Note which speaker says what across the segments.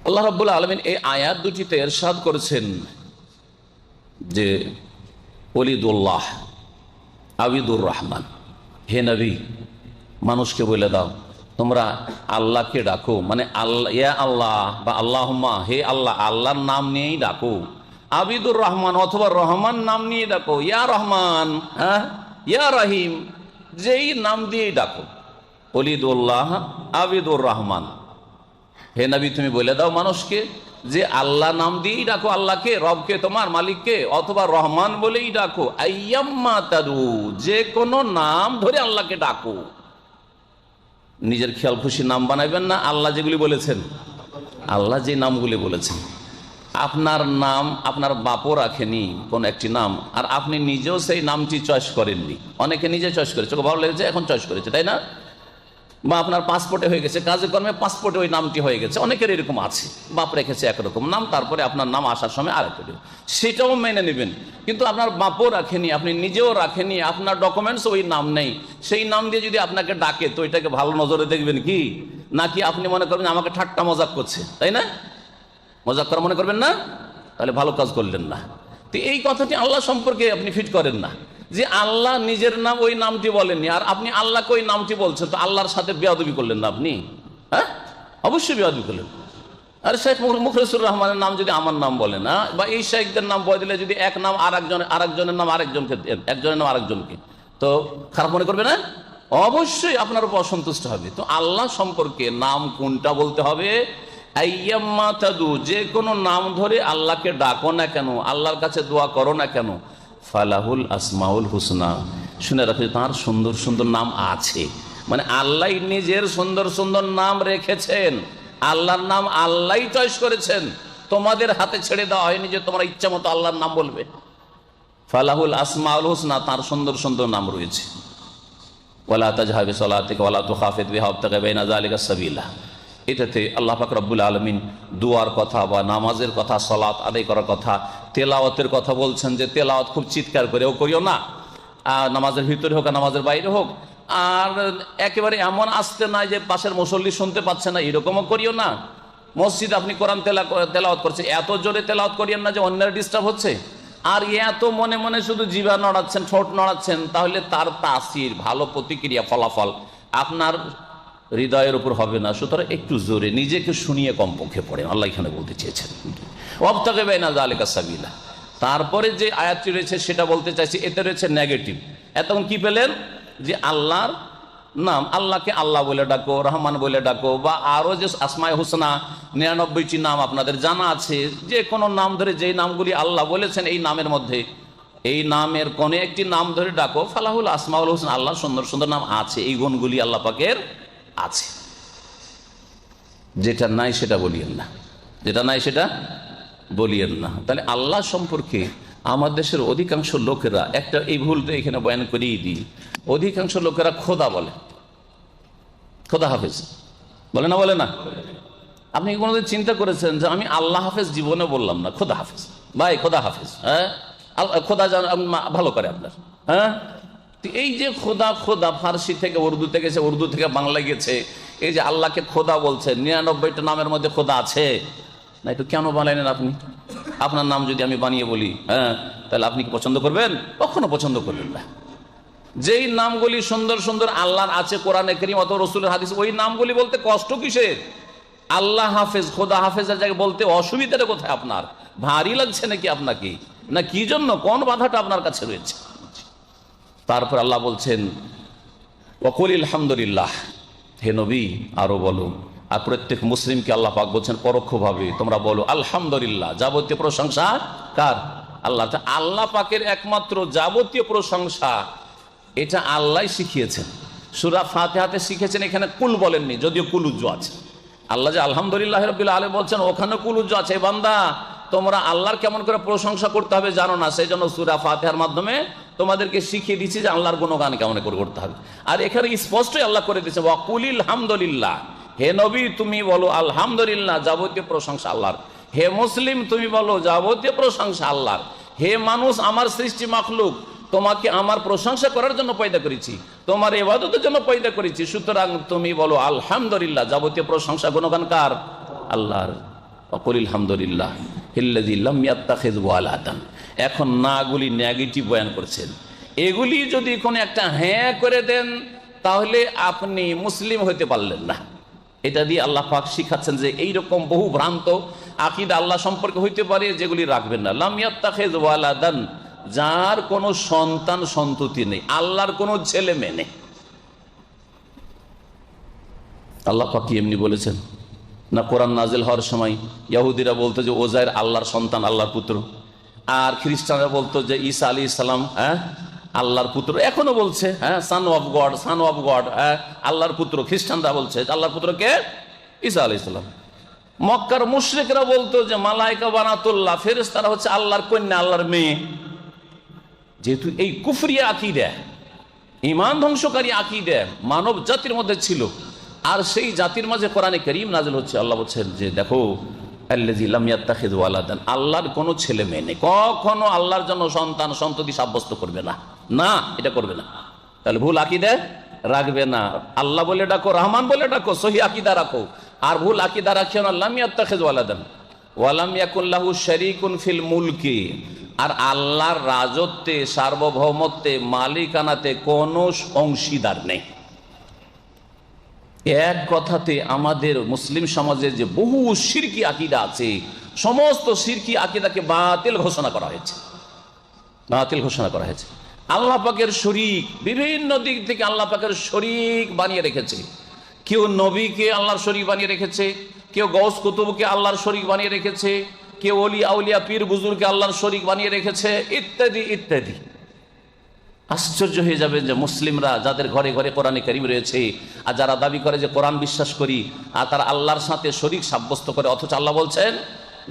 Speaker 1: আল্লাহ রাব্বুল আলামিন এই আয়াত দুটিতে ইরশাদ করেছেন যে ওলিদুল্লাহ আবিদুর রহমান, হে নবী মানুষকে বলে দাও তোমরা আল্লাহকে ডাকো, মানে আল্লাহ, ইয়া আল্লাহ বা আল্লাহুম্মা, হে আল্লাহ, আল্লাহর নাম নিয়েই ডাকো। আবিদুর রহমান অথবা রহমান নাম নিয়ে ডাকো, ইয়া রহমান, হ্যাঁ, ইয়া রহিম, যেই নাম দিয়েই ডাকো। ওলিদুল্লাহ আবিদুর রহমান, হে নবী তুমি বলে দাও মানুষকে যে আল্লাহ নাম দিয়েই ডাকো আল্লাহকে, রবকে, তোমার মালিককে, অথবা রহমান বলেই ডাকো। আইয়াম্মা তাদু, যে কোনো নাম ধরে আল্লাহকে ডাকো। নিজের খেয়াল খুশি নাম বানাবেন না, আল্লাহ যেগুলি বলেছেন, আল্লাহ যে নামগুলি বলেছেন। আপনার নাম আপনার বাপও রাখেনি কোন একটি নাম, আর আপনি নিজেও সেই নামটি চয়েস করেননি। অনেকে নিজে চয়েস করেছে, ভালো লেগেছে এখন চয়েস করেছে, তাই না? বা আপনার পাসপোর্টে হয়ে গেছে, কাজে কর্মে পাসপোর্টে ওই নামটি হয়ে গেছে। অনেকের এরকম আছে, বাপ রেখেছে একরকম নাম, তারপরে আপনার নাম আসার সময় আরেক, সেটাও মেনে নেবেন। কিন্তু আপনার বাপও রাখেনি, আপনি নিজেও রাখেনি, আপনার ডকুমেন্টস ওই নাম নেই, সেই নাম দিয়ে যদি আপনাকে ডাকে তো এটাকে ভালো নজরে দেখবেন কি, নাকি আপনি মনে করবেন আমাকে ঠাট্টা মজাক করছে, তাই না? মজাক করা মনে করবেন না, তাহলে ভালো কাজ করলেন না। তো এই কথাটি আল্লাহ সম্পর্কে আপনি ফিট করেন না, যে আল্লাহ নিজের নাম ওই নামটি বলেননি আর আপনি আল্লাহকে ওই নামটি বলছেন, তো আল্লাহর সাথে বেয়াদবি করলেন না আপনি? হ্যাঁ, অবশ্যই বেয়াদবি করলেন। আর শেখ মুখলেসুর রহমানের নাম যদি আমার নাম বলে না, বা এই শেখদের নাম বদলে যদি এক নাম আরেকজনের নাম আরেকজনকে, একজনের নাম আরেকজনকে, তো খারাপ মনে করবে না? অবশ্যই আপনার উপর অসন্তুষ্ট হবে। তো আল্লাহ সম্পর্কে নাম কোনটা বলতে হবে? আইয়াম্মা তাদু, যে কোনো নাম ধরে আল্লাহকে ডাকো না কেন, আল্লাহর কাছে দোয়া করো না কেন, ফালাহুল আসমাউল হুসনা, শুনে রাখো তার সুন্দর সুন্দর নাম আছে। মানে আল্লাহ নিজের সুন্দর সুন্দর নাম রেখেছেন, আল্লাহর নাম আল্লাহই চয়েস করেছেন, তোমাদের হাতে ছেড়ে দেওয়া হয়নি যে তোমরা ইচ্ছা মতো আল্লাহর নাম বলবে। ফালাহুল আসমাউল হুসনা, তার সুন্দর সুন্দর নাম রয়েছে। ওয়ালা তাজহার বিসলাতিকা ওয়ালা তুখাফিত বিহা ওয়াবতাগি বাইনা যালিকা সাবিলা। এটাতে আল্লাহ পাক রব্বুল আলামিন দুয়ার কথা বা নামাজের কথা, সালাত আদায় করার কথা, তেলাওয়াতের কথা বলছেন যে তেলাওয়াত খুব চিৎকার করেও করিও না, নামাজের ভিতরে হোক আর নামাজের বাইরে হোক, আর একেবারে এমন আসতে নাই যে পাশের মুসল্লি শুনতে পাচ্ছে না, এরকমও করিও না। মসজিদ আপনি কোরআন তেলাওয়াত করছে, এত জোরে তেলাওয়াত করিয়েন না যে অন্যের ডিস্টার্ব হচ্ছে, আর এত মনে মনে শুধু জিভা নড়াচ্ছেন, ঠোঁট নড়াচ্ছেন, তাহলে তার তাসির, ভালো প্রতিক্রিয়া, ফলাফল আপনার হৃদয়ের উপর হবে না। সুতরাং একটু জোরে নিজেকে শুনিয়ে কমপক্ষে পড়েন, আল্লাহ এখানে বলতে চেয়েছেন ওয়াবতাগি বাইনা যালিকা সাবিলা। তারপরে যে আয়াতটি রয়েছে সেটা বলতে চাইছি, এতে রয়েছে নেগেটিভ। এতক্ষণ কি পেলেন? যে আল্লাহর নাম, আল্লাহকে আল্লাহ বলে ডাকো, রহমান বলে ডাকো, বা আরও যে আসমায়ে হুসনা 99টি নাম আপনাদের জানা আছে, যে কোনো নাম ধরে যেই নামগুলি আল্লাহ বলেছেন এই নামের মধ্যে, এই নামের কোন একটি নাম ধরে ডাকো। ফালাহুল আসমাউল হুসনা, আল্লাহর সুন্দর সুন্দর নাম আছে, এই গুণগুলি আল্লাহ পাকের আছে। যেটা নাই সেটা বলিয়েন না, যেটা নাই সেটা বলিয়েন না। তাহলে আল্লাহ সম্পর্কে আমার দেশের অধিকাংশ লোকেরা একটা, এই ভুল তো এখানে বয়ান করেই দিই, অধিকাংশ লোকেরা খোদা বলে, খোদা হাফেজ বলে না, বলে না? আপনি কি কোনোদিন চিন্তা করেছেন যে আমি আল্লাহ হাফেজ জীবনে বললাম না, খোদা হাফেজ, ভাই খোদা হাফেজ, হ্যাঁ, খোদা ভালো করে আপনার, হ্যাঁ। এই যে খোদা, খোদা ফার্সি থেকে উর্দুতে গেছে, উর্দু থেকে বাংলা গেছে, এই যে আল্লাহকে খোদা বলছেন, 99টা নামের মধ্যে খোদা আছে না, একটু কেন বানাইলেন আপনি? আপনার নাম যদি আমি বানিয়ে বলি, হ্যাঁ, তাহলে আপনি কি পছন্দ করবেন? কখনো পছন্দ করবেন না। যেই নামগুলি সুন্দর সুন্দর আল্লাহর আছে কোরআনে কারীম অথবা রাসূলের হাদিস, ওই নামগুলি বলতে কষ্ট কিসের? আল্লাহ হাফেজ, খোদা হাফেজের জায়গায় বলতে অসুবিধাটা কোথায়? আপনার ভারী লাগছে নাকি আপনাকে, না কি জন্য, কোন বাধাটা আপনার কাছে রয়েছে? তারপর আল্লাহ বলছেন ওয়াকুল আলহামদুলিল্লাহ, হে নবী আরো বলো। আর প্রত্যেক মুসলিমকে আল্লাহ পাক বলছেন পরোক্ষভাবে তোমরা বলো আলহামদুলিল্লাহ। যাবতীয় প্রশংসা কার? আল্লাহ। আল্লাহ পাকের একমাত্র যাবতীয় প্রশংসা, এটা আল্লাহ শিখিয়েছেন। সূরা ফাতিহাতে শিখেছেন, এখানে কুল বলেননি, যদিও কুলুজ্জ আছে। আল্লাহ যে আলহামদুলিল্লাহ রাব্বিল আলামিন বলছেন, ওখানে কুলুজ্জ আছে। বান্দা তোমরা আল্লাহর কেমন করে প্রশংসা করতে হবে জানো না, সেই জন্য সূরা ফাতিহার মাধ্যমে তোমাদেরকে শিখিয়ে দিচ্ছি যে আল্লাহর গুণগান কেমন করে করতে হবে। আর এখানে স্পষ্টই আল্লাহ করে দিয়েছে ওয়াকুলিল হামদুলিল্লাহ, হে নবী তুমি বলো আলহামদুলিল্লাহ, যাবতীয় প্রশংসা আল্লাহর। হে মুসলিম তুমি বলো যাবতীয় প্রশংসা আল্লাহর। হে মানুষ, আমার সৃষ্টি মাখলুক, তোমাকে আমার প্রশংসা করার জন্য পয়দা করেছি, তোমার ইবাদতের জন্য পয়দা করেছি, সুতরাং তুমি বলো আলহামদুলিল্লাহ। যাবতীয় প্রশংসা গুণগান কার? আল্লাহর। ওয়াকুল আলহামদুলিল্লাহ হিল্লাযী লাম ইয়াত্তাখিয ওয়ালাদান। এখন নাগুলি নেগেটিভ বয়ান করছেন, এগুলি যদি কোনো একটা হ্যাঁ করে দেন তাহলে আপনি মুসলিম হতে পারলেন না। এটা দিয়ে আল্লাহ পাক শিখাচ্ছেন যে এইরকম বহু ভ্রান্ত আকীদা আল্লাহ সম্পর্কে হইতে পারে যেগুলি রাখবেন না। লাম ইয়াত্তাখিয ওয়ালাদান, যার কোনো সন্তান সন্ততি নেই, আল্লাহর কোনো ছেলে মেয়ে নেই। আল্লাহ পাক কি এমনি বলেছেন না? কোরআন নাজিল হওয়ার সময় ইহুদিরা বলতো যে ওজাইর আল্লাহর সন্তান, আল্লাহর পুত্র, আর খ্রিস্টানরা বলতো যে ঈসা আলাইহিস সালাম আল্লাহর পুত্র, এখনো বলছে son of god, son of god, আল্লাহর পুত্র। খ্রিস্টানরা বলছে আল্লাহর পুত্র কে? ঈসা আলাইহিস সালাম। মক্কার মুশরিকরা বলতো যে মালায়েকা বানাতুল্লাহ, ফেরেশতারা হচ্ছে আল্লাহর কন্যা, আল্লাহর মেয়ে। যেহেতু এই কুফরি আকীদা, ঈমান ধ্বংসকারী আকীদা মানব জাতির মধ্যে ছিল, আর সেই জাতির মাঝে কোরআনে কারীম নাযিল হচ্ছে। আল্লাহ বলছেন যে দেখো আল্লাযী লাম ইয়াত্তাখিয ওয়ালাদান, আল্লাহর কোনো ছেলে মেয়ে নেই, কখনো আল্লাহর জন্য সন্তান সন্ততি সাব্যস্ত করবে না, না এটা করবে না। তাহলে ভুল আকীদা রাখবে না, আল্লাহ বলে ডাকো, রহমান বলে ডাকো, সহি আকীদা রাখো। আর ভুল আকীদা রাখিও না, লাম ইয়াত্তাখিয ওয়ালাদান ওয়ালাম ইয়াকুল লাহু শারীকুন ফিল মুলকি, আর আল্লাহর রাজত্বে, সার্বভৌমত্বে, মালিকানাতে কোনো অংশীদার নেই। এক কথাতে আমাদের মুসলিম সমাজের যে বহু শিরকি আকীদা আছে, সমস্ত শিরকি আকীদাকে বাতিল ঘোষণা করা হয়েছে, বাতিল ঘোষণা করা হয়েছে। আল্লাহ পাকের শরীক, বিভিন্ন দিক থেকে আল্লাহ পাকের শরীক বানিয়ে রেখেছে। কেউ নবীকে আল্লাহর শরীক বানিয়ে রেখেছে, কেউ গৌস কুতুবকে আল্লাহর শরীক বানিয়ে রেখেছে, কেউ ওলি আউলিয়া পীর বুজুর্গকে আল্লাহর শরীক বানিয়ে রেখেছে, ইত্যাদি ইত্যাদি। আশ্চর্য হয়ে যাবে যে মুসলিমরা যাদের ঘরে ঘরে কোরআনে কারীম রয়েছে, আর যারা দাবি করে যে কোরআন বিশ্বাস করি, আর তারা আল্লাহর সাথে শরীক সাব্যস্ত করে, অথচ আল্লাহ বলছেন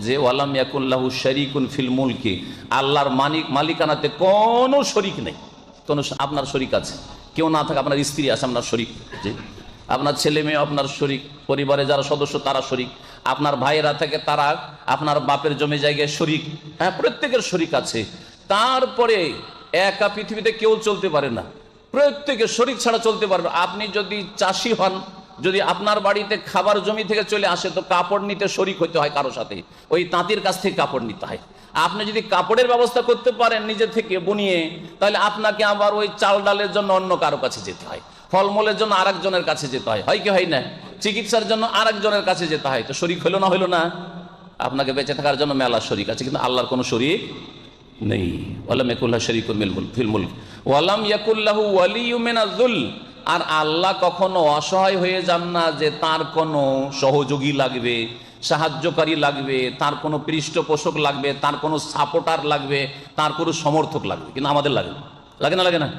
Speaker 1: যে ওয়ালাম ইয়াকুল লাহু শারীকুন ফিল মুলকি, আল্লাহর মালিকানাতে কোনো শরীক নেই। কোনো আপনার শরীক আছে, কেউ না থাকে, আপনার স্ত্রী আছে আপনার শরীক, যে আপনার ছেলে মেয়ে আপনার শরীক, পরিবারে যারা সদস্য তারা শরীক, আপনার ভাইয়েরা থাকে তারা আপনার বাপের জমি জায়গায় শরীক, প্রত্যেকের শরীক আছে। তারপরে একা পৃথিবীতে কেউ চলতে পারে না, প্রত্যেকের শরীক ছাড়া চলতে পারবে। আপনি যদি চাষি হন, যদি আপনার বাড়িতে খাবার জমি থেকে চলে আসে, তো কাপড় নিতে শরীক হইতে হয় কারো সাথে, ওই তাঁতির কাছ থেকে কাপড় নিতে হয়। আপনি যদি কাপড়ের ব্যবস্থা করতে পারেন নিজে থেকে বুনিয়ে, তাহলে আপনাকে আবার ওই চাল ডালের জন্য অন্য কারো কাছে যেতে হয়, ফলমূলের জন্য আরেকজনের কাছে যেতে হয়, হয় কি হয় না? চিকিৎসার জন্য আরেকজনের কাছে যেতে হয়। তো শরীক হইলো না? হইলো না? আপনাকে বেঁচে থাকার জন্য মেলা শরীক আছে, কিন্তু আল্লাহর কোনো শরীক নেই। ওয়ালাম ইয়াকুল লাহু শারীকুন ফিল মুলক ওয়ালাম ইয়াকুল লাহু ওয়ালিয়্যুম মিনায-যুল, আর আল্লাহ কখনো অসহায় হয়ে যান না যে তার কোনো সহযোগী লাগবে, সাহায্যকারী লাগবে, তার কোনো পৃষ্ঠপোষক লাগবে, তার কোনো সাপোর্টার লাগবে, তার কোনো সমর্থক লাগবে। কিন্তু আমাদের লাগে না, লাগে না?